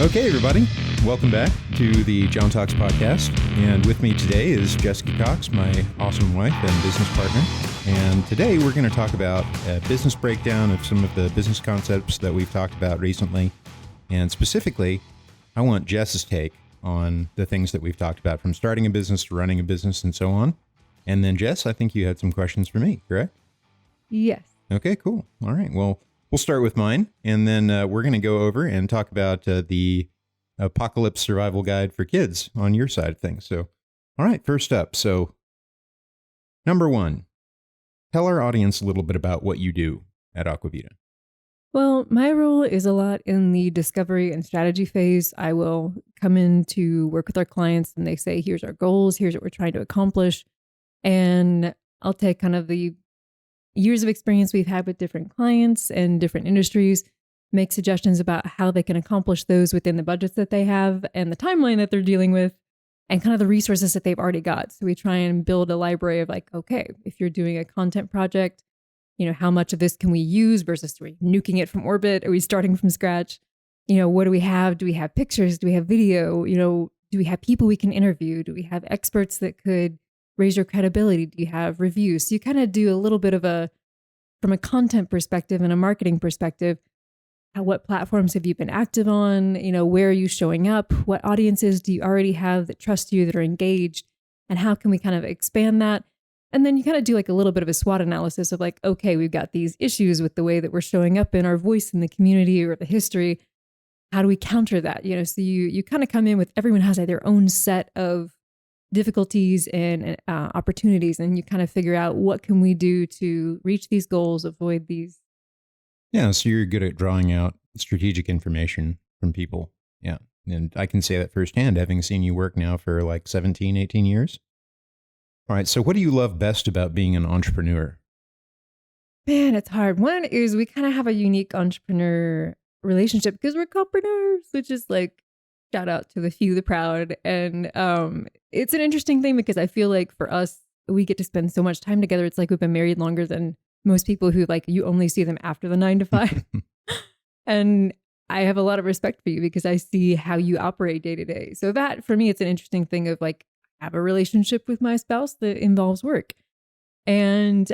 Okay, everybody, welcome back to the Jon Talks podcast. And with me today is Jessica Cox, my awesome wife and business partner. And today we're going to talk about a business breakdown of some of the business concepts that we've talked about recently. And specifically, I want Jess's take on the things that we've talked about, from starting a business to running a business and so on. And then, Jess, I think you had some questions for me, correct? Yes. Okay, cool. All right. Well, we'll start with mine, and then we're going to go over and talk about the apocalypse survival guide for kids on your side of things. So, all right, first up. So, number one, tell our audience a little bit about what you do at Aqua Vita. Well, my role is a lot in the discovery and strategy phase. I will come in to work with our clients and they say, here's our goals, here's what we're trying to accomplish. And I'll take kind of the years of experience we've had with different clients and different industries, make suggestions about how they can accomplish those within the budgets that they have and the timeline that they're dealing with and kind of the resources that they've already got. So we try and build a library of like, okay, if you're doing a content project, how much of this can we use versus are we nuking it from orbit? Are we starting from scratch? What do we have? Do we have pictures? Do we have video? Do we have people we can interview? Do we have experts that could raise your credibility? Do you have reviews? So you kind of do a little bit of from a content perspective and a marketing perspective, what platforms have you been active on? Where are you showing up? What audiences do you already have that trust you, that are engaged? And how can we kind of expand that? And then you kind of do like a little bit of a SWOT analysis of like, okay, we've got these issues with the way that we're showing up in our voice in the community or the history. How do we counter that? So you kind of come in with, everyone has their own set of difficulties and opportunities, and you kind of figure out what can we do to reach these goals, avoid these. Yeah, so you're good at drawing out strategic information from people. Yeah, and I can say that firsthand, having seen you work now for like 17, 18 years. All right, so what do you love best about being an entrepreneur? Man, it's hard. One is we kind of have a unique entrepreneur relationship because we're co-preneurs, which is like, shout out to the few, the proud. And it's an interesting thing because I feel like for us, we get to spend so much time together. It's like we've been married longer than most people who like you only see them after the 9 to 5. And I have a lot of respect for you because I see how you operate day to day. So that for me, it's an interesting thing of like, I have a relationship with my spouse that involves work. And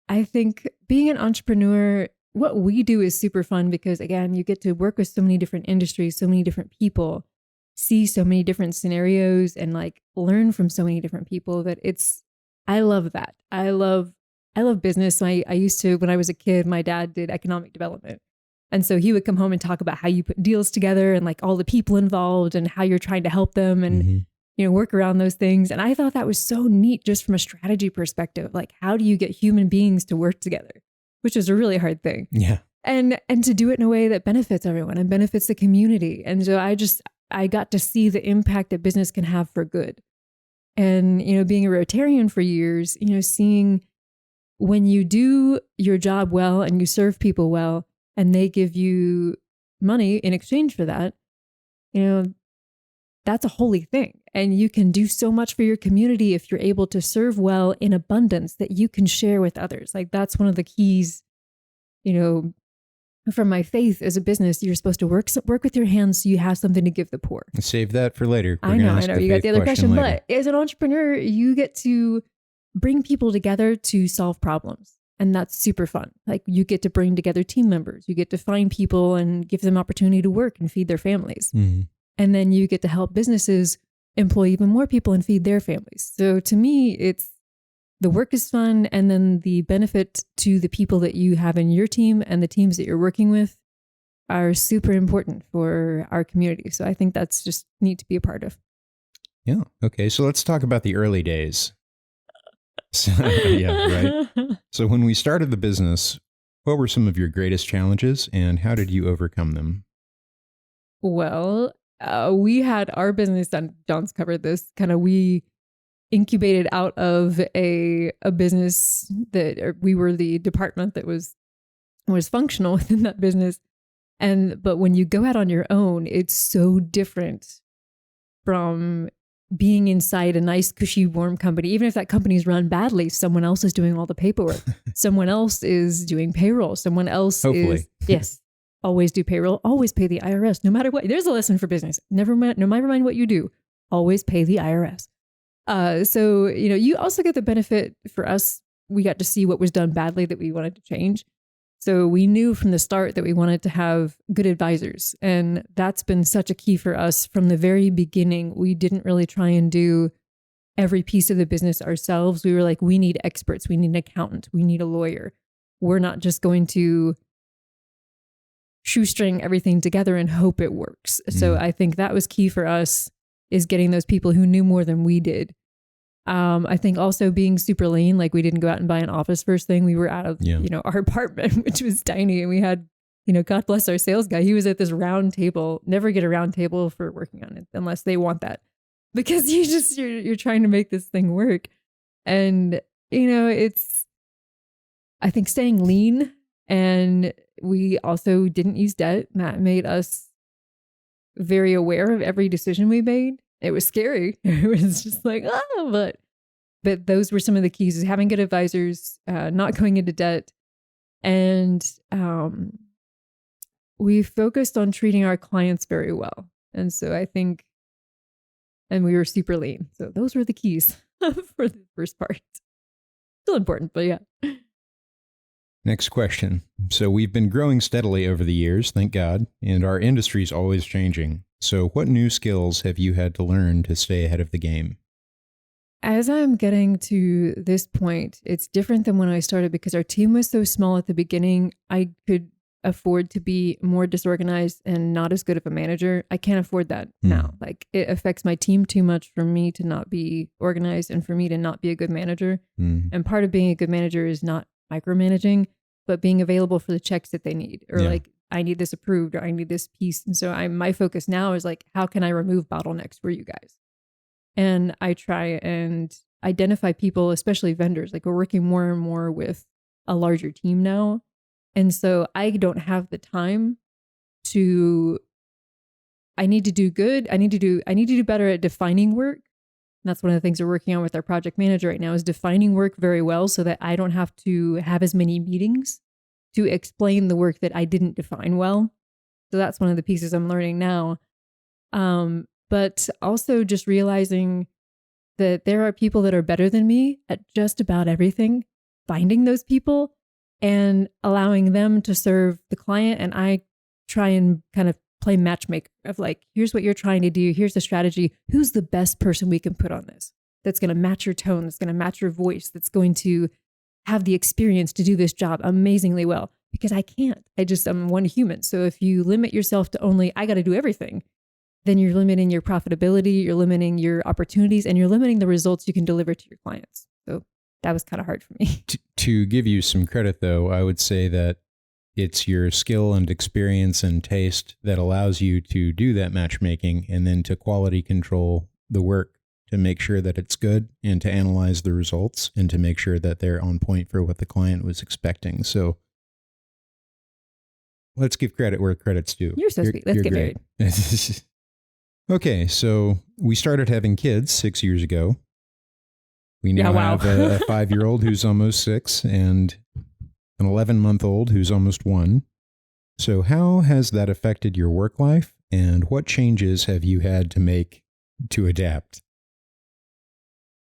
I think being an entrepreneur, what we do is super fun because again, you get to work with so many different industries, so many different people, see so many different scenarios and like learn from so many different people that I love that. I love business. I used to, when I was a kid, my dad did economic development. And so he would come home and talk about how you put deals together and like all the people involved and how you're trying to help them and, work around those things. And I thought that was so neat just from a strategy perspective. Like, how do you get human beings to work together? Which is a really hard thing. Yeah. And to do it in a way that benefits everyone and benefits the community. And so I got to see the impact that business can have for good. And, being a Rotarian for years, seeing when you do your job well and you serve people well and they give you money in exchange for that, that's a holy thing. And you can do so much for your community if you're able to serve well in abundance that you can share with others. Like that's one of the keys, from my faith as a business, you're supposed to work with your hands so you have something to give the poor. Save that for later. I know. You got the other question, but as an entrepreneur, you get to bring people together to solve problems. And that's super fun. Like you get to bring together team members. You get to find people and give them opportunity to work and feed their families. Mm-hmm. And then you get to help businesses employ even more people and feed their families. So to me, it's the work is fun. And then the benefit to the people that you have in your team and the teams that you're working with are super important for our community. So I think that's just neat to be a part of. Yeah. Okay. So let's talk about the early days. Yeah, right. So when we started the business, what were some of your greatest challenges and how did you overcome them? Well, we had our business, and John's covered this, we incubated out of a business that we were the department that was functional within that business. But when you go out on your own, it's so different from being inside a nice, cushy, warm company. Even if that company's run badly, someone else is doing all the paperwork. Someone else is doing payroll. Someone else Hopefully. is, yes. always do payroll, always pay the IRS, no matter what. There's a lesson for business. No matter mind what you do, always pay the IRS. So, you also get the benefit for us. We got to see what was done badly that we wanted to change. So we knew from the start that we wanted to have good advisors. And that's been such a key for us from the very beginning. We didn't really try and do every piece of the business ourselves. We were like, we need experts. We need an accountant. We need a lawyer. We're not just going to shoestring everything together and hope it works. So I think that was key for us, is getting those people who knew more than we did. I think also being super lean, like we didn't go out and buy an office first thing. We were out of, our apartment, which was tiny. And we had, God bless our sales guy. He was at this round table. Never get a round table for working on it unless they want that, because you're trying to make this thing work. And, I think staying lean, and we also didn't use debt. That made us very aware of every decision we made. It was scary. It was just like, but those were some of the keys: is having good advisors, not going into debt. And we focused on treating our clients very well. And so I think, and we were super lean. So those were the keys for the first part. Still important, but yeah. Next question. So we've been growing steadily over the years, thank God, and our industry's always changing. So what new skills have you had to learn to stay ahead of the game? As I'm getting to this point, it's different than when I started, because our team was so small at the beginning. I could afford to be more disorganized and not as good of a manager. I can't afford that now. Like, it affects my team too much for me to not be organized and for me to not be a good manager. And part of being a good manager is not micromanaging, but being available for the checks that they need, or like, I need this approved, or I need this piece. And so my focus now is like, how can I remove bottlenecks for you guys? And I try and identify people, especially vendors. Like, we're working more and more with a larger team now. And so I don't have the time I need to do good. I need to do better at defining work. And that's one of the things we're working on with our project manager right now, is defining work very well, so that I don't have to have as many meetings to explain the work that I didn't define well. So that's one of the pieces I'm learning now. But also just realizing that there are people that are better than me at just about everything, finding those people and allowing them to serve the client. And I try and kind of play matchmaker of like, here's what you're trying to do. Here's the strategy. Who's the best person we can put on this? That's going to match your tone. That's going to match your voice. That's going to have the experience to do this job amazingly well. Because I can't. I'm one human. So if you limit yourself to only, I got to do everything, then you're limiting your profitability, you're limiting your opportunities, and you're limiting the results you can deliver to your clients. So that was kind of hard for me. To give you some credit, though, I would say that it's your skill and experience and taste that allows you to do that matchmaking, and then to quality control the work to make sure that it's good, and to analyze the results, and to make sure that they're on point for what the client was expecting. So let's give credit where credit's due. You're so sweet. Let's get married. Okay, so we started having kids 6 years ago. We now have a 5-year-old who's almost 6 and an 11-month-old who's almost 1. So how has that affected your work life, and what changes have you had to make to adapt?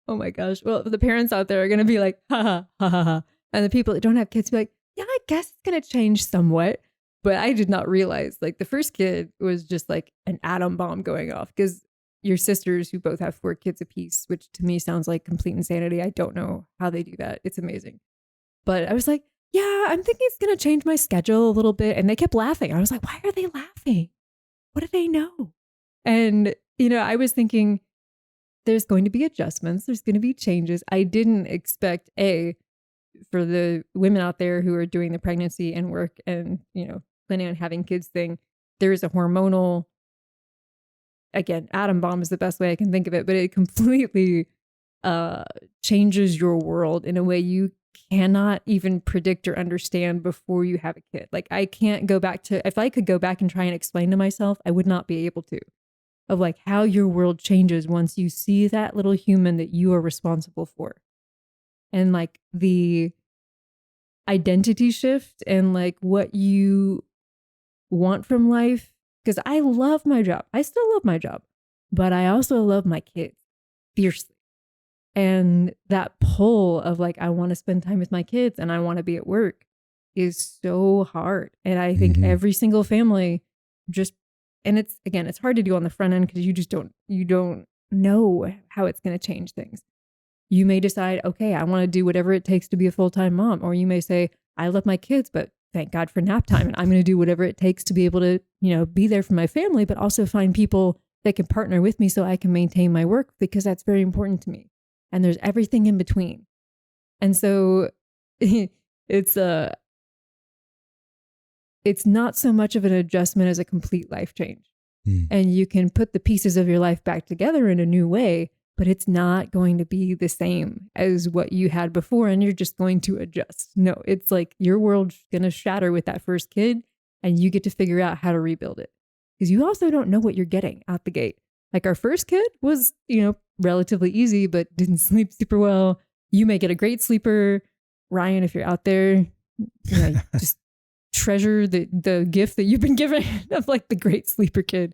Oh my gosh. Well, the parents out there are going to be like, ha ha, ha ha, ha. And the people that don't have kids be like, yeah, I guess it's going to change somewhat. But I did not realize, like, the first kid was just like an atom bomb going off, because your sisters, who both have 4 kids apiece, which to me sounds like complete insanity. I don't know how they do that. It's amazing. But I was like, yeah, I'm thinking it's going to change my schedule a little bit. And they kept laughing. I was like, why are they laughing? What do they know? And, I was thinking there's going to be adjustments. There's going to be changes. I didn't expect, for the women out there who are doing the pregnancy and work and, planning on having kids thing, there is a hormonal, again, atom bomb is the best way I can think of it, but it completely changes your world in a way you cannot even predict or understand before you have a kid. Like, I can't go back to, if I could go back and try and explain to myself, I would not be able to, of like how your world changes once you see that little human that you are responsible for. And like the identity shift and like what you want from life, because I love my job. I still love my job, but I also love my kids fiercely. And that pull of like, I want to spend time with my kids and I want to be at work is so hard. And I think every single family just, and it's, again, it's hard to do on the front end because you don't know how it's going to change things. You may decide, okay, I want to do whatever it takes to be a full-time mom. Or you may say, I love my kids, but thank God for nap time. And I'm going to do whatever it takes to be able to, be there for my family, but also find people that can partner with me so I can maintain my work, because that's very important to me. And there's everything in between. And so it's not so much of an adjustment as a complete life change. And you can put the pieces of your life back together in a new way, but it's not going to be the same as what you had before, and you're just going to adjust. No, it's like your world's going to shatter with that first kid, and you get to figure out how to rebuild it. Because you also don't know what you're getting out the gate. Like our first kid was, relatively easy, but didn't sleep super well. You may get a great sleeper. Ryan, if you're out there, just treasure the gift that you've been given of like the great sleeper kid.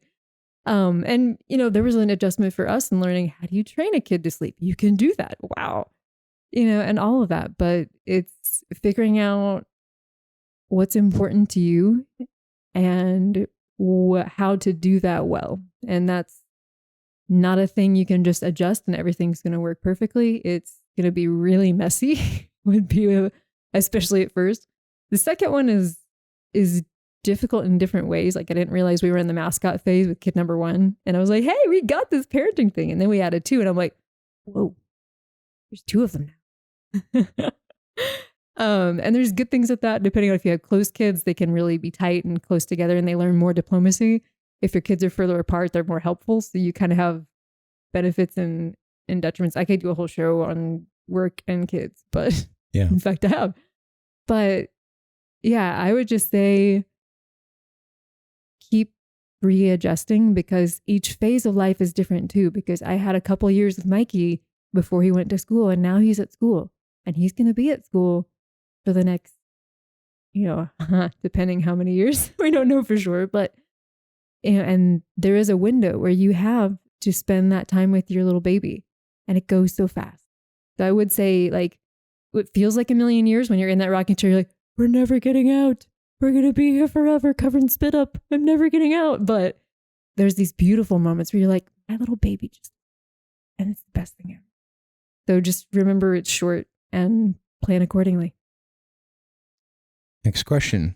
And there was an adjustment for us in learning, how do you train a kid to sleep? You can do that. Wow. And all of that, but it's figuring out what's important to you and how to do that well. And that's not a thing you can just adjust and everything's going to work perfectly. It's going to be really messy, especially at first. The second one is difficult in different ways. Like I didn't realize we were in the mascot phase with kid number 1. And I was like, hey, we got this parenting thing. And then we added 2. And I'm like, whoa, there's 2 of them now. And there's good things with that. Depending on if you have close kids, they can really be tight and close together and they learn more diplomacy. If your kids are further apart, they're more helpful. So you kind of have benefits and detriments. I could do a whole show on work and kids, but yeah, in fact I have. But yeah, I would just say keep readjusting, because each phase of life is different too. Because I had a couple years with Mikey before he went to school, and now he's at school, and he's going to be at school for the next, depending how many years, we don't know for sure, but and there is a window where you have to spend that time with your little baby, and it goes so fast. So I would say, like, it feels like a million years when you're in that rocking chair, you're like, we're never getting out. We're going to be here forever, covered in spit up. I'm never getting out. But there's these beautiful moments where you're like, my little baby just, and it's the best thing ever. So just remember it's short and plan accordingly. Next question.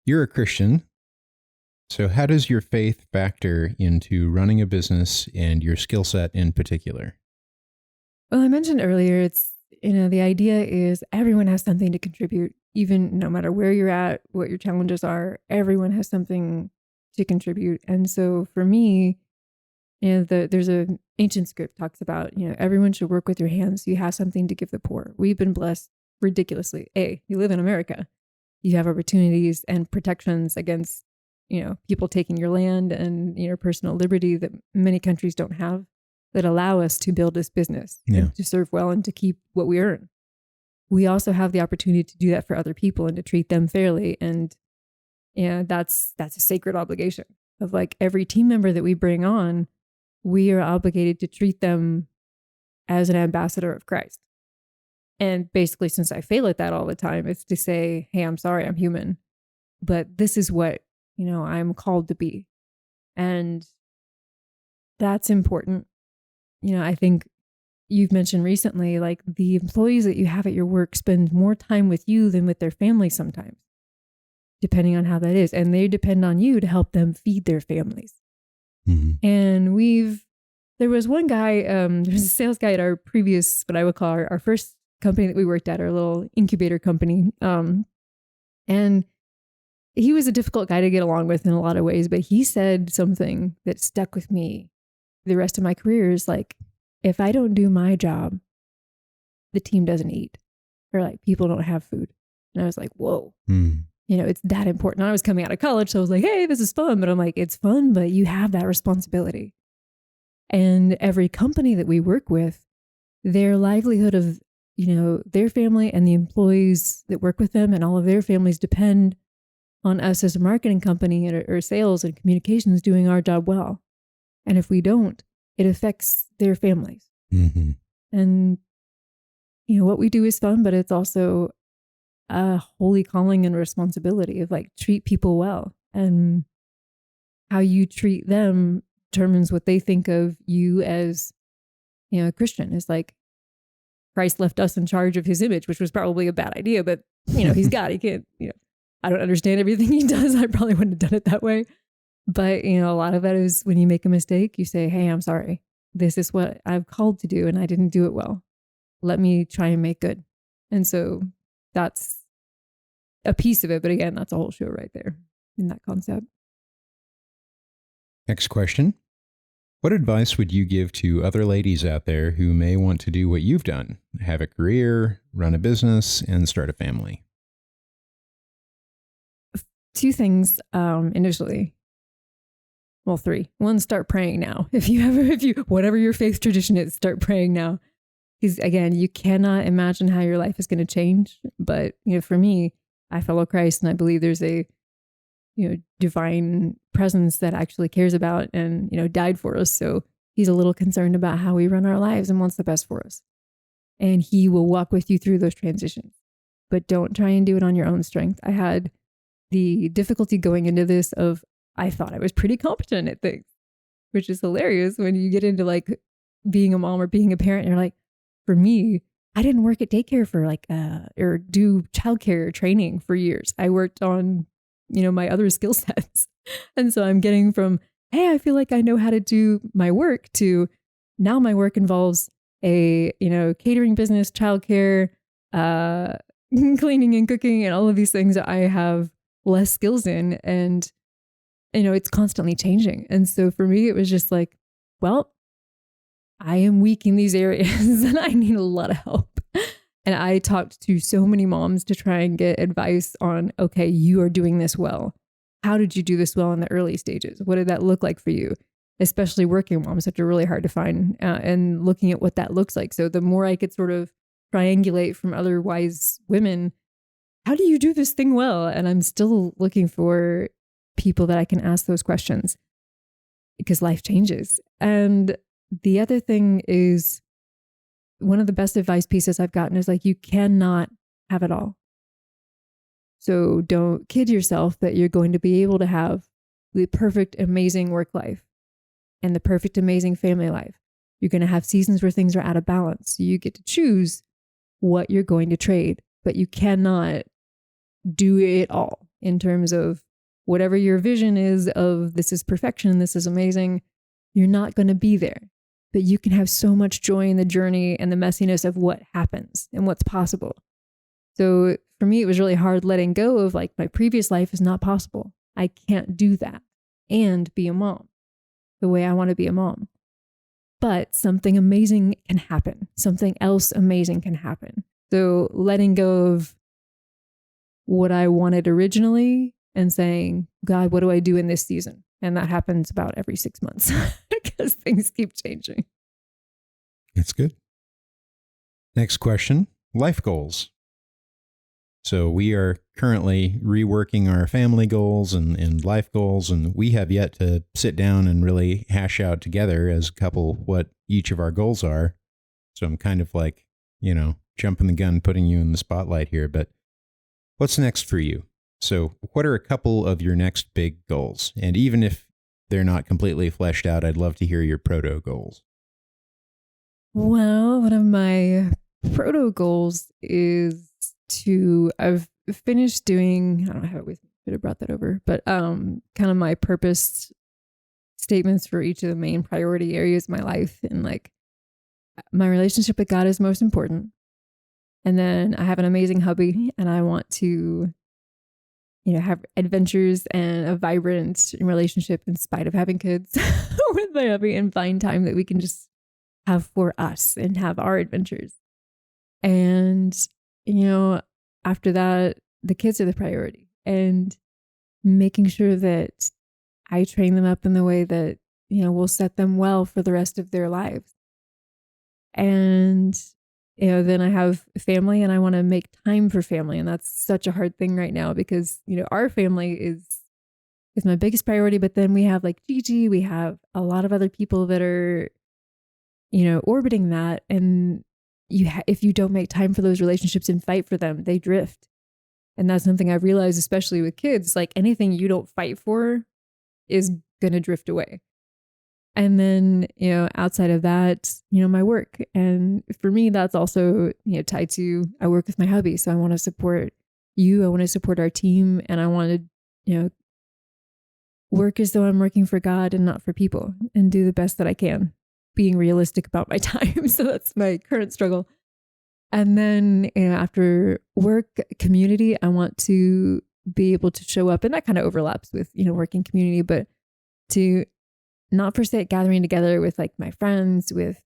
You're a Christian. So how does your faith factor into running a business and your skill set in particular? Well, I mentioned earlier, it's, the idea is everyone has something to contribute, even no matter where you're at, what your challenges are, everyone has something to contribute. And so for me, there's an ancient script talks about, everyone should work with your hands. So you have something to give the poor. We've been blessed ridiculously. You live in America. You have opportunities and protections against people taking your land and your personal liberty that many countries don't have, that allow us to build this business, and to serve well and to keep what we earn. We also have the opportunity to do that for other people and to treat them fairly. And that's a sacred obligation of like every team member that we bring on, we are obligated to treat them as an ambassador of Christ. And basically, since I fail at that all the time, it's to say, hey, I'm sorry, I'm human, but this is what I'm called to be. And that's important. I think you've mentioned recently, like the employees that you have at your work spend more time with you than with their families sometimes, depending on how that is. And they depend on you to help them feed their families. Mm-hmm. And there was one guy, there was a sales guy at our previous, what I would call our first company that we worked at, our little incubator company. And he was a difficult guy to get along with in a lot of ways, but he said something that stuck with me the rest of my career is like, if I don't do my job, the team doesn't eat, or like people don't have food. And I was like, whoa, it's that important. I was coming out of college, so I was like, hey, this is fun. But I'm like, it's fun, but you have that responsibility. And every company that we work with, their livelihood of, their family and the employees that work with them and all of their families depend on us as a marketing company or sales and communications doing our job well. And if we don't, it affects their families. Mm-hmm. And, what we do is fun, but it's also a holy calling and responsibility of like treat people well. And how you treat them determines what they think of you as, a Christian. Is like Christ left us in charge of his image, which was probably a bad idea, but he's God. He can't, I don't understand everything he does. I probably wouldn't have done it that way. But, a lot of that is when you make a mistake, you say, hey, I'm sorry. This is what I've called to do and I didn't do it well. Let me try and make good. And so that's a piece of it. But again, that's a whole show right there in that concept. Next question. What advice would you give to other ladies out there who may want to do what you've done, have a career, run a business, and start a family? Two things initially. Well, three. One, start praying now. Whatever your faith tradition is, start praying now. Because again, you cannot imagine how your life is going to change. But, for me, I follow Christ and I believe there's a, divine presence that actually cares about and, died for us. So he's a little concerned about how we run our lives and wants the best for us. And he will walk with you through those transitions. But don't try and do it on your own strength. I had the difficulty going into this of, I thought I was pretty competent at things, which is hilarious when you get into like being a mom or being a parent. You're like, for me, I didn't work at daycare for or do childcare training for years. I worked on, my other skill sets. And so I'm getting from, hey, I feel like I know how to do my work to now my work involves a, catering business, childcare, cleaning and cooking and all of these things that I have less skills in. And, it's constantly changing. And so for me, it was just like, well, I am weak in these areas and I need a lot of help. And I talked to so many moms to try and get advice on, okay, you are doing this well. How did you do this well in the early stages? What did that look like for you? Especially working moms, which are really hard to find, and looking at what that looks like. So the more I could sort of triangulate from other wise women, how do you do this thing well? And I'm still looking for people that I can ask those questions because life changes. And the other thing is, one of the best advice pieces I've gotten is like, you cannot have it all. So don't kid yourself that you're going to be able to have the perfect, amazing work life and the perfect, amazing family life. You're going to have seasons where things are out of balance. You get to choose what you're going to trade, but you cannot do it all in terms of whatever your vision is of this is perfection, this is amazing. You're not going to be there. But you can have so much joy in the journey and the messiness of what happens and what's possible. So for me, it was really hard letting go of like, my previous life is not possible. I can't do that and be a mom the way I want to be a mom. But something amazing can happen. Something else amazing can happen. So letting go of what I wanted originally and saying, God, what do I do in this season? And that happens about every 6 months because things keep changing. That's good. Next question, life goals. So we are currently reworking our family goals and life goals, and we have yet to sit down and really hash out together as a couple what each of our goals are. So I'm kind of like, jumping the gun, putting you in the spotlight here, but what's next for you? So what are a couple of your next big goals? And even if they're not completely fleshed out, I'd love to hear your proto goals. Well, one of my proto goals is I've finished doing, I don't have it with me, should have brought that over, but kind of my purpose statements for each of the main priority areas of my life. And like, my relationship with God is most important. And then I have an amazing hubby and I want to have adventures and a vibrant relationship in spite of having kids with my hubby and find time that we can just have for us and have our adventures. And, after that, the kids are the priority and making sure that I train them up in the way that, will set them well for the rest of their lives. And then I have family and I want to make time for family. And that's such a hard thing right now because, our family is my biggest priority. But then we have like Gigi, we have a lot of other people that are, orbiting that. And if you don't make time for those relationships and fight for them, they drift. And that's something I've realized, especially with kids, like anything you don't fight for is going to drift away. And then, outside of that, my work. And for me, that's also, tied to, I work with my hubby. So I want to support you. I want to support our team. And I want to, work as though I'm working for God and not for people and do the best that I can, being realistic about my time. So that's my current struggle. And then, after work, community, I want to be able to show up. And that kind of overlaps with, working community, but to not forsake gathering together with like my friends, with,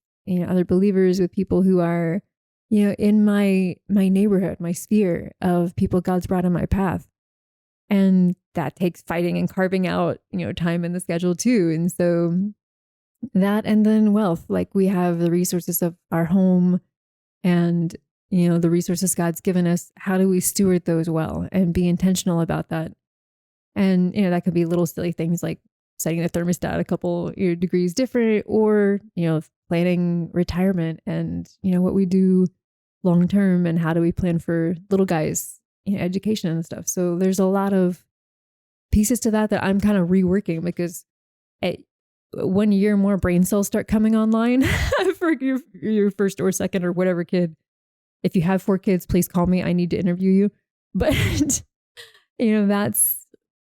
other believers, with people who are, in my neighborhood, my sphere of people God's brought in my path. And that takes fighting and carving out, time in the schedule too. And so that, and then wealth, like we have the resources of our home and, the resources God's given us. How do we steward those well and be intentional about that? And, that could be little silly things like setting the thermostat a couple degrees different, or, planning retirement and, what we do long term and how do we plan for little guys, education and stuff. So there's a lot of pieces to that I'm kind of reworking because 1 year more brain cells start coming online for your first or second or whatever kid. If you have 4 kids, please call me. I need to interview you. But,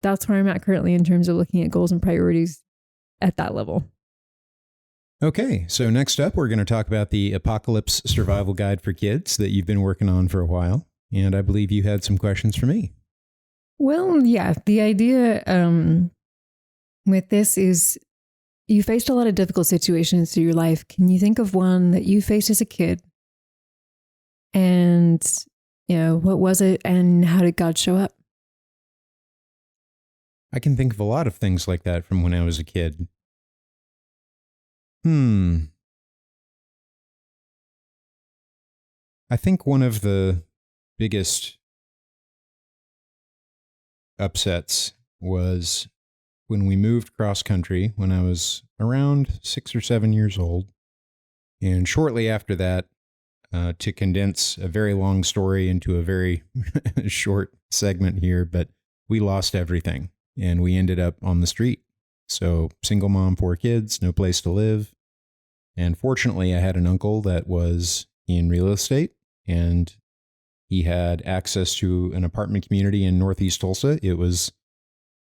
that's where I'm at currently in terms of looking at goals and priorities at that level. Okay, so next up, we're going to talk about the Apocalypse Survival Guide for Kids that you've been working on for a while. And I believe you had some questions for me. Well, yeah, the idea with this is you faced a lot of difficult situations through your life. Can you think of one that you faced as a kid? And, what was it and how did God show up? I can think of a lot of things like that from when I was a kid. I think one of the biggest upsets was when we moved cross country when I was around 6 or 7 years old. And shortly after that, to condense a very long story into a very short segment here, but we lost everything and we ended up on the street. So single mom, 4 kids, no place to live. And fortunately, I had an uncle that was in real estate and he had access to an apartment community in Northeast Tulsa. It was,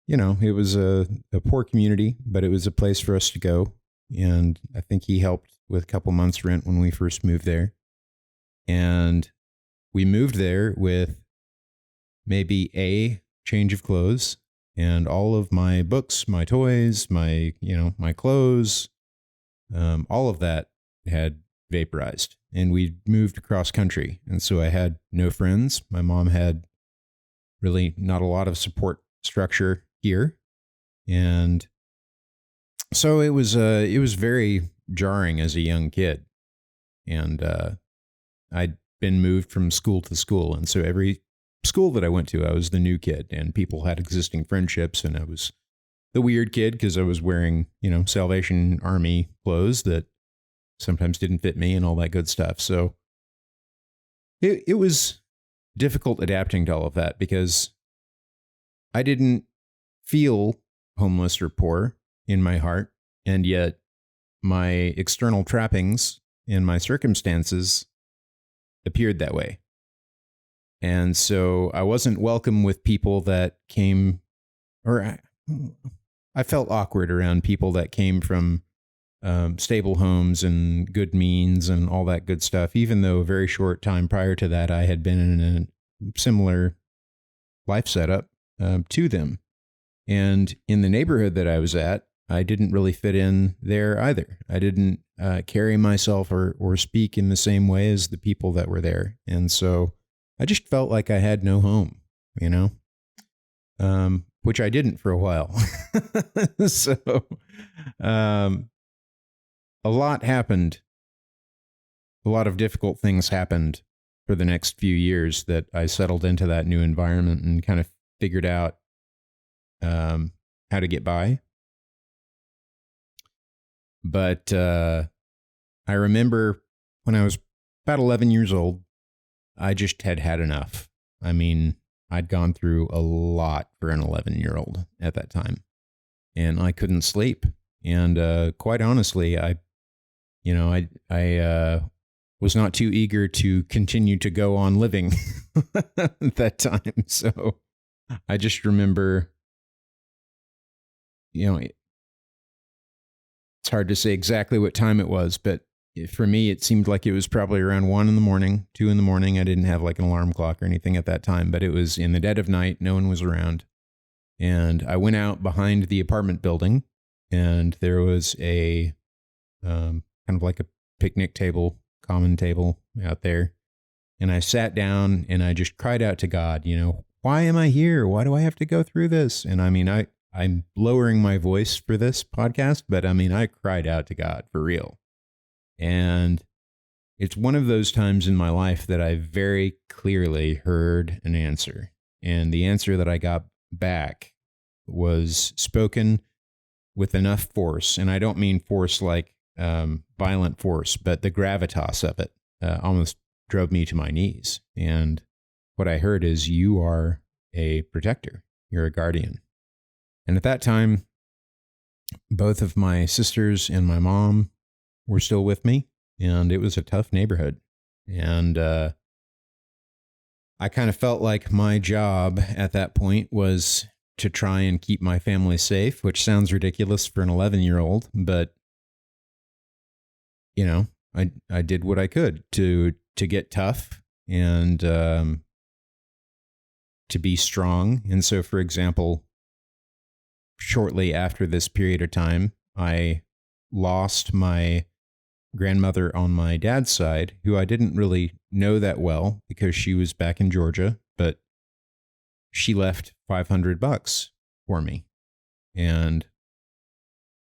it was a poor community, but it was a place for us to go. And I think he helped with a couple months rent when we first moved there. And we moved there with maybe a change of clothes and all of my books, my toys, my clothes, all of that had vaporized. And we moved across country. And so I had no friends. My mom had really not a lot of support structure here. And so it was very jarring as a young kid. And I'd been moved from school to school. And so every school that I went to, I was the new kid and people had existing friendships. And I was the weird kid because I was wearing, Salvation Army clothes that sometimes didn't fit me and all that good stuff. So it was difficult adapting to all of that because I didn't feel homeless or poor in my heart. And yet my external trappings and my circumstances appeared that way. And so I wasn't welcome with people that came, or I felt awkward around people that came from stable homes and good means and all that good stuff, even though a very short time prior to that, I had been in a similar life setup to them. And in the neighborhood that I was at, I didn't really fit in there either. I didn't carry myself or speak in the same way as the people that were there. And so I just felt like I had no home, which I didn't for a while. So a lot happened a lot of difficult things happened for the next few years that I settled into that new environment and kind of figured out how to get by. But I remember when I was about 11 years old, I just had enough. I mean, I'd gone through a lot for an 11-year-old at that time, and I couldn't sleep. And quite honestly, I was not too eager to continue to go on living at that time. So I just remember, it's hard to say exactly what time it was, but for me, it seemed like it was probably around 1 a.m, 2 a.m. I didn't have like an alarm clock or anything at that time, but it was in the dead of night. No one was around. And I went out behind the apartment building, and there was a kind of like a picnic table, common table out there. And I sat down and I just cried out to God, why am I here? Why do I have to go through this? And I mean, I'm lowering my voice for this podcast, but I mean, I cried out to God for real. And it's one of those times in my life that I very clearly heard an answer. And the answer that I got back was spoken with enough force. And I don't mean force like violent force, but the gravitas of it almost drove me to my knees. And what I heard is, you are a protector. You're a guardian. And at that time, both of my sisters and my mom were still with me, and it was a tough neighborhood. And I kind of felt like my job at that point was to try and keep my family safe, which sounds ridiculous for an 11-year-old, but I did what I could to get tough and to be strong. And so, for example, shortly after this period of time, I lost my grandmother on my dad's side, who I didn't really know that well because she was back in Georgia, but she left $500 for me. And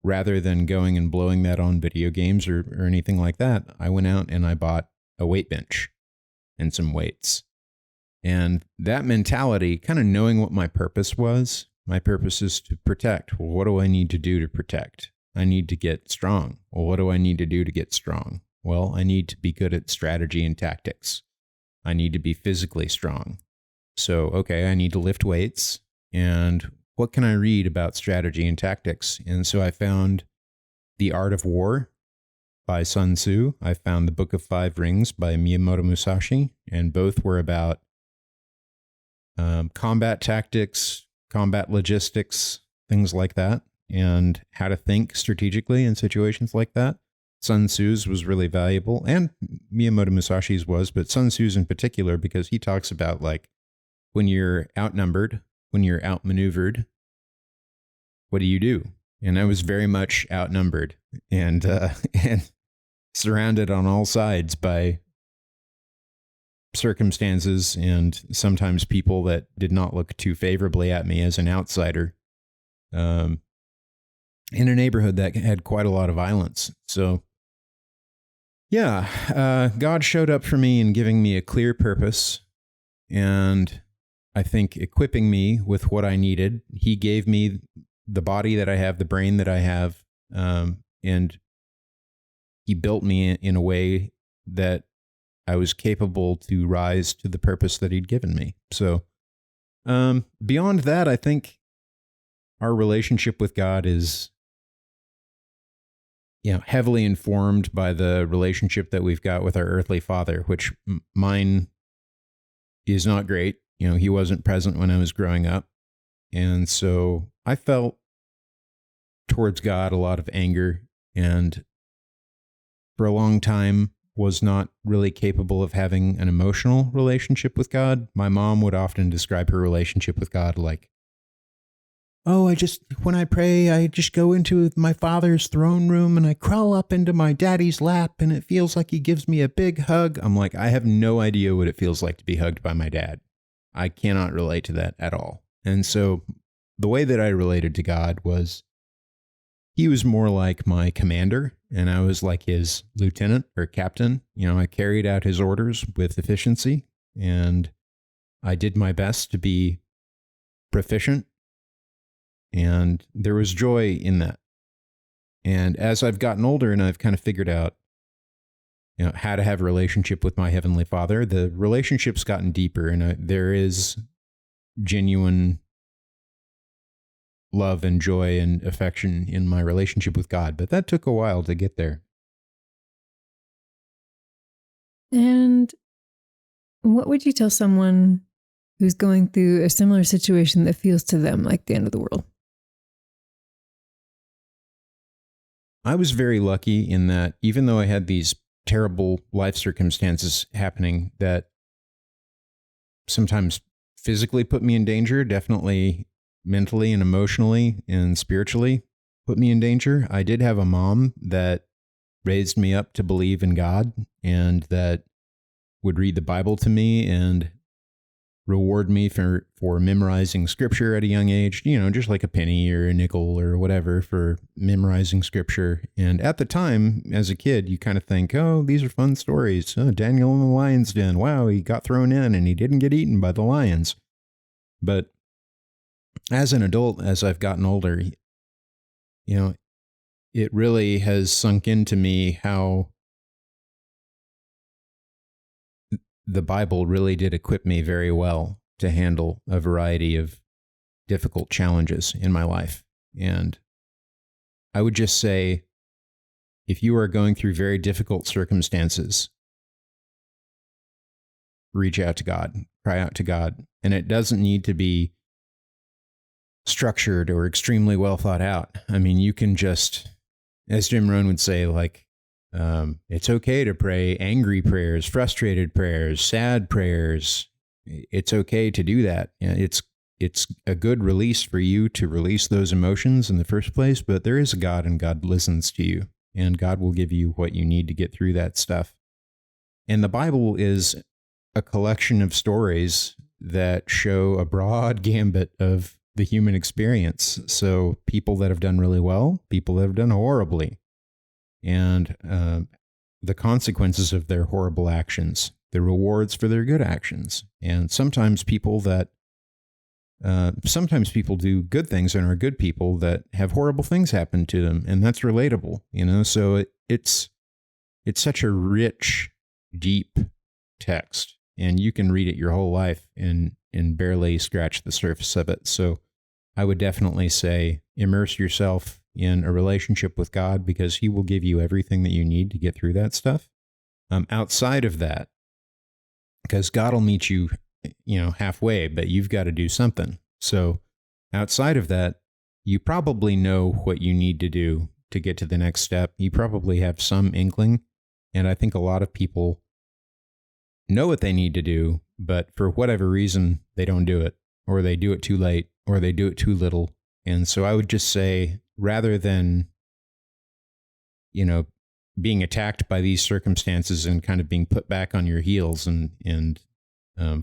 rather than going and blowing that on video games or anything like that, I went out and I bought a weight bench and some weights. And that mentality, kind of knowing what my purpose was, my purpose is to protect. Well, what do I need to do to protect? I need to get strong. Well, what do I need to do to get strong? Well, I need to be good at strategy and tactics. I need to be physically strong. So, okay, I need to lift weights. And what can I read about strategy and tactics? And so I found The Art of War by Sun Tzu. I found The Book of Five Rings by Miyamoto Musashi, and both were about combat tactics, combat logistics, things like that, and how to think strategically in situations like that. Sun Tzu's was really valuable, and Miyamoto Musashi's was, but Sun Tzu's in particular, because he talks about like when you're outnumbered, when you're outmaneuvered, what do you do? And I was very much outnumbered and surrounded on all sides by circumstances and sometimes people that did not look too favorably at me as an outsider, in a neighborhood that had quite a lot of violence. So yeah, God showed up for me in giving me a clear purpose, and I think equipping me with what I needed. He gave me the body that I have, the brain that I have, and he built me in a way that I was capable to rise to the purpose that he'd given me. So beyond that, I think our relationship with God is heavily informed by the relationship that we've got with our earthly father, which mine is not great. He wasn't present when I was growing up. And so I felt towards God a lot of anger, and for a long time was not really capable of having an emotional relationship with God. My mom would often describe her relationship with God like, oh, when I pray, I just go into my father's throne room and I crawl up into my daddy's lap and it feels like he gives me a big hug. I'm like, I have no idea what it feels like to be hugged by my dad. I cannot relate to that at all. And so the way that I related to God was he was more like my commander, and I was like his lieutenant or captain. I carried out his orders with efficiency, and I did my best to be proficient, and there was joy in that. And as I've gotten older and I've kind of figured out, how to have a relationship with my Heavenly Father, the relationship's gotten deeper, and there is genuine love and joy and affection in my relationship with God. But that took a while to get there. And what would you tell someone who's going through a similar situation that feels to them like the end of the world? I was very lucky in that even though I had these terrible life circumstances happening that sometimes physically put me in danger, definitely mentally and emotionally and spiritually put me in danger, I did have a mom that raised me up to believe in God and that would read the Bible to me and reward me for memorizing scripture at a young age, just like a penny or a nickel or whatever for memorizing scripture. And at the time, as a kid, you kind of think, oh, these are fun stories. Oh, Daniel in the lion's den. Wow, he got thrown in and he didn't get eaten by the lions. But as an adult, as I've gotten older, it really has sunk into me how the Bible really did equip me very well to handle a variety of difficult challenges in my life. And I would just say, if you are going through very difficult circumstances, reach out to God, cry out to God. And it doesn't need to be structured or extremely well thought out. I mean, you can just, as Jim Rohn would say, it's okay to pray angry prayers, frustrated prayers, sad prayers. It's okay to do that. It's a good release for you to release those emotions in the first place, but there is a God and God listens to you and God will give you what you need to get through that stuff. And the Bible is a collection of stories that show a broad gambit of the human experience. So people that have done really well, people that have done horribly, and the consequences of their horrible actions, the rewards for their good actions. And sometimes people do good things and are good people that have horrible things happen to them, and that's relatable, So it's such a rich, deep text, and you can read it your whole life and barely scratch the surface of it. So I would definitely say immerse yourself in a relationship with God because he will give you everything that you need to get through that stuff. Outside of that, because God will meet you, halfway, but you've got to do something. So outside of that, you probably know what you need to do to get to the next step. You probably have some inkling. And I think a lot of people know what they need to do, but for whatever reason, they don't do it, or they do it too late, or they do it too little. And so I would just say, rather than, being attacked by these circumstances and kind of being put back on your heels and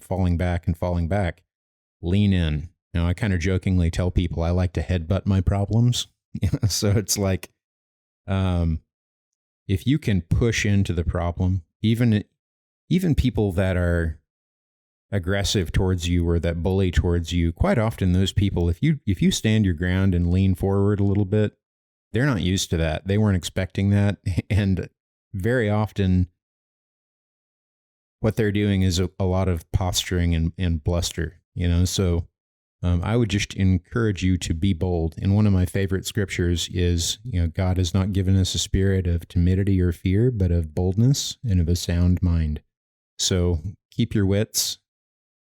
falling back, lean in. I kind of jokingly tell people I like to headbutt my problems. So it's like, if you can push into the problem, even people that are aggressive towards you or that bully towards you, quite often those people, if you stand your ground and lean forward a little bit, they're not used to that. They weren't expecting that. And very often what they're doing is a lot of posturing and bluster, So I would just encourage you to be bold. And one of my favorite scriptures is, God has not given us a spirit of timidity or fear, but of boldness and of a sound mind. So keep your wits.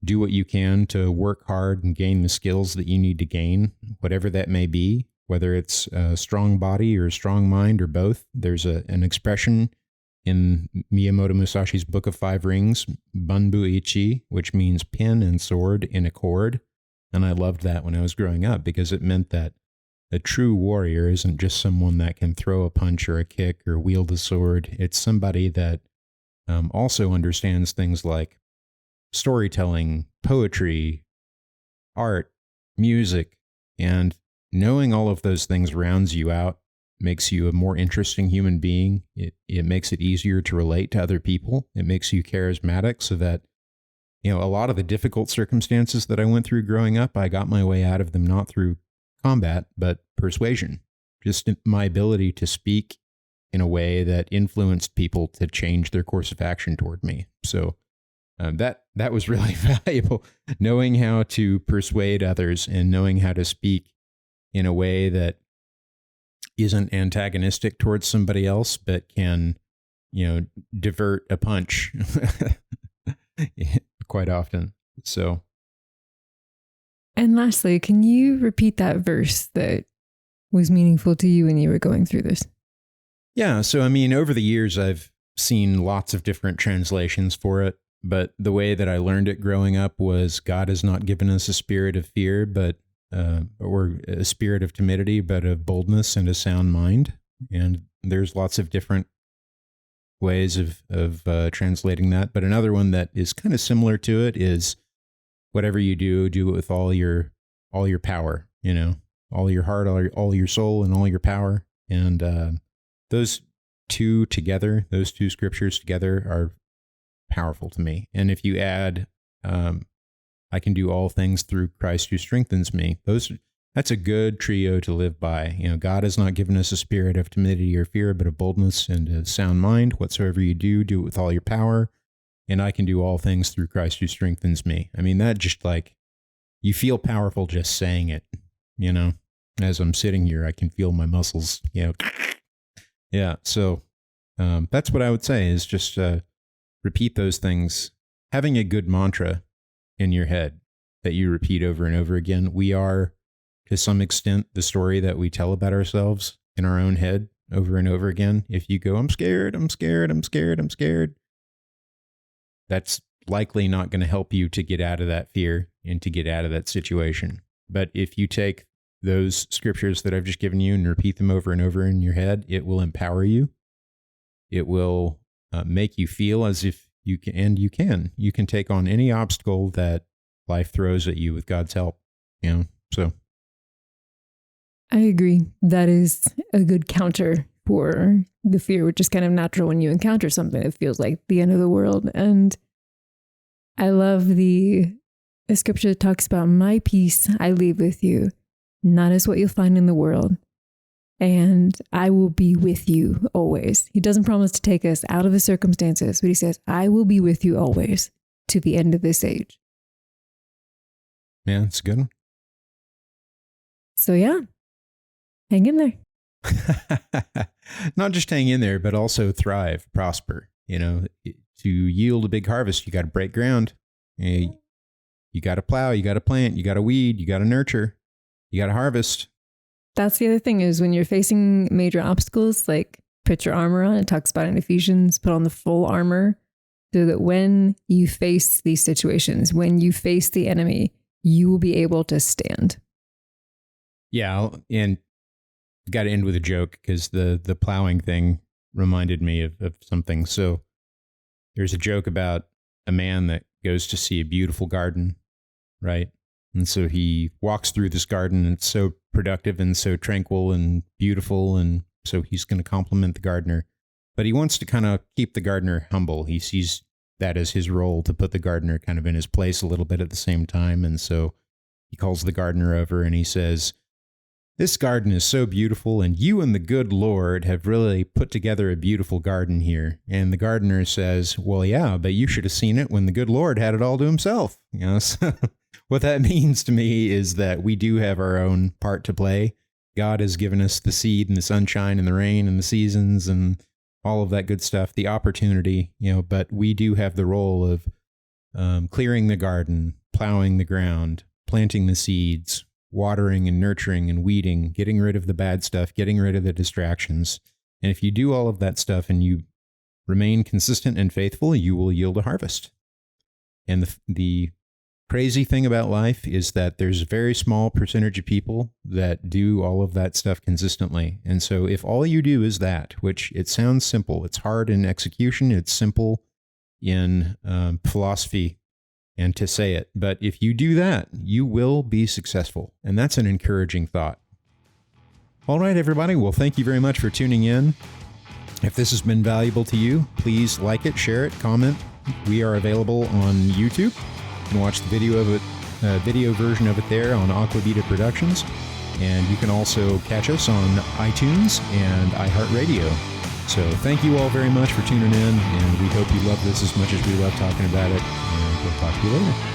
Do what you can to work hard and gain the skills that you need to gain, whatever that may be, whether it's a strong body or a strong mind or both. There's an expression in Miyamoto Musashi's Book of Five Rings, Bunbu Ichi, which means pen and sword in accord. And I loved that when I was growing up because it meant that a true warrior isn't just someone that can throw a punch or a kick or wield a sword. It's somebody that also understands things like storytelling, poetry, art, music, and knowing all of those things rounds you out makes you a more interesting human being. It makes it easier to relate to other people. It makes you charismatic so that, a lot of the difficult circumstances that I went through growing up, I got my way out of them, not through combat, but persuasion. Just my ability to speak in a way that influenced people to change their course of action toward me. So that was really valuable, knowing how to persuade others and knowing how to speak in a way that isn't antagonistic towards somebody else, but can, divert a punch quite often. So. And lastly, can you repeat that verse that was meaningful to you when you were going through this? Yeah. So, over the years, I've seen lots of different translations for it, but the way that I learned it growing up was God has not given us a spirit of fear, or a spirit of timidity, but of boldness and a sound mind. And there's lots of different ways of translating that. But another one that is kind of similar to it is, whatever you do, do it with all your power, all your heart, all your soul, and all your power. And those two scriptures together are powerful to me. And if you add, I can do all things through Christ who strengthens me, that's a good trio to live by. God has not given us a spirit of timidity or fear, but of boldness and a sound mind. Whatsoever you do, do it with all your power. And I can do all things through Christ who strengthens me. That just you feel powerful just saying it, as I'm sitting here, I can feel my muscles, Yeah. So that's what I would say is just repeat those things. Having a good mantra in your head that you repeat over and over again. We are, to some extent, the story that we tell about ourselves in our own head over and over again. If you go, I'm scared, I'm scared, I'm scared, I'm scared, that's likely not going to help you to get out of that fear and to get out of that situation. But if you take those scriptures that I've just given you and repeat them over and over in your head, it will empower you. It will make you feel as if you can take on any obstacle that life throws at you with God's help. So. I agree. That is a good counter for the fear, which is kind of natural when you encounter something that feels like the end of the world. And I love the scripture that talks about, my peace I leave with you, not as what you'll find in the world. And I will be with you always. He doesn't promise to take us out of the circumstances, but he says, I will be with you always to the end of this age. Yeah, it's a good one. So yeah, hang in there. Not just hang in there, but also thrive, prosper. To yield a big harvest, you got to break ground. You got to plow, you got to plant, you got to weed, you got to nurture, you got to harvest. That's the other thing is when you're facing major obstacles, like put your armor on. It talks about in Ephesians, put on the full armor so that when you face these situations, when you face the enemy, you will be able to stand. Yeah, and got to end with a joke because the plowing thing reminded me of something. So there's a joke about a man that goes to see a beautiful garden, right? And so he walks through this garden and it's so productive and so tranquil and beautiful. And so he's going to compliment the gardener, but he wants to kind of keep the gardener humble. He sees that as his role to put the gardener kind of in his place a little bit at the same time. And so he calls the gardener over and he says, this garden is so beautiful, and you and the good Lord have really put together a beautiful garden here. And the gardener says, well, yeah, but you should have seen it when the good Lord had it all to himself. So what that means to me is that we do have our own part to play. God has given us the seed and the sunshine and the rain and the seasons and all of that good stuff, the opportunity, but we do have the role of clearing the garden, plowing the ground, planting the seeds, watering and nurturing and weeding, getting rid of the bad stuff, getting rid of the distractions. And if you do all of that stuff and you remain consistent and faithful, you will yield a harvest. And the crazy thing about life is that there's a very small percentage of people that do all of that stuff consistently. And so if all you do is that, which it sounds simple, it's hard in execution, it's simple in philosophy and to say it. But if you do that, you will be successful. And that's an encouraging thought. All right, everybody. Well, thank you very much for tuning in. If this has been valuable to you, please like it, share it, comment. We are available on YouTube. You can watch the video version of it there on Aqua Vita Productions. And you can also catch us on iTunes and iHeartRadio. So thank you all very much for tuning in, and we hope you love this as much as we love talking about it. And we'll talk to you later.